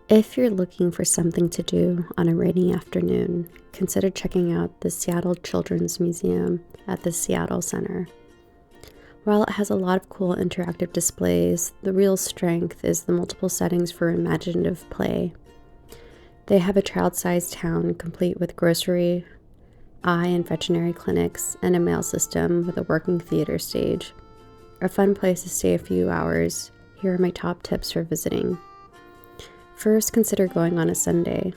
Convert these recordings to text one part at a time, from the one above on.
If you're looking for something to do on a rainy afternoon, consider checking out the Seattle Children's Museum at the Seattle Center. While it has a lot of cool interactive displays, the real strength is the multiple settings for imaginative play. They have a child-sized town complete with grocery, eye and veterinary clinics, and a mail system with a working theater stage. A fun place to stay a few hours. Here are my top tips for visiting. First, consider going on a Sunday.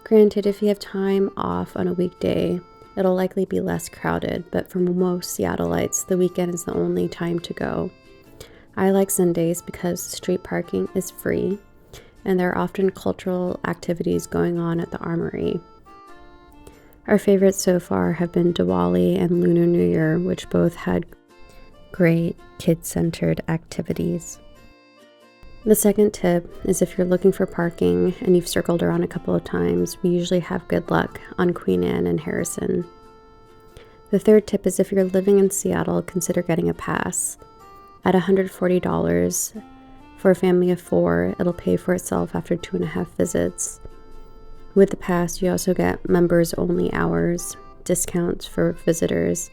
Granted, if you have time off on a weekday, it'll likely be less crowded, but for most Seattleites, the weekend is the only time to go. I like Sundays because street parking is free, and there are often cultural activities going on at the Armory. Our favorites so far have been Diwali and Lunar New Year, which both had great kid-centered activities. The second tip is if you're looking for parking and you've circled around a couple of times, we usually have good luck on Queen Anne and Harrison. The third tip is if you're living in Seattle, consider getting a pass. At $140 for a family of 4, it'll pay for itself after 2.5 visits. With the pass, you also get members-only hours, discounts for visitors.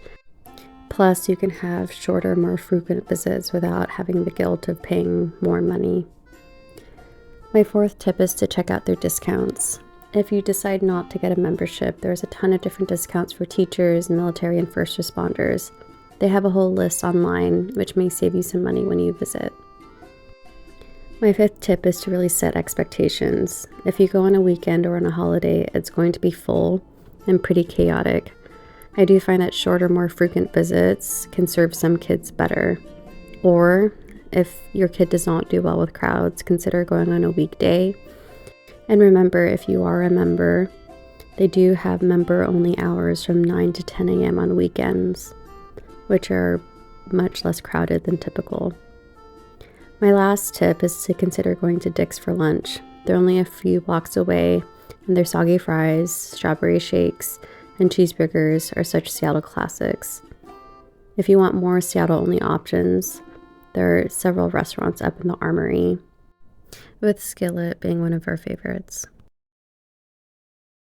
Plus, you can have shorter, more frequent visits without having the guilt of paying more money. My fourth tip is to check out their discounts. If you decide not to get a membership, there's a ton of different discounts for teachers, military, and first responders. They have a whole list online, which may save you some money when you visit. My fifth tip is to really set expectations. If you go on a weekend or on a holiday, it's going to be full and pretty chaotic. I do find that shorter, more frequent visits can serve some kids better. Or, if your kid does not do well with crowds, consider going on a weekday. And remember, if you are a member, they do have member-only hours from 9 to 10 a.m. on weekends, which are much less crowded than typical. My last tip is to consider going to Dick's for lunch. They're only a few blocks away, and their soggy fries, strawberry shakes, and cheeseburgers are such Seattle classics. If you want more Seattle-only options, there are several restaurants up in the Armory, with Skillet being one of our favorites.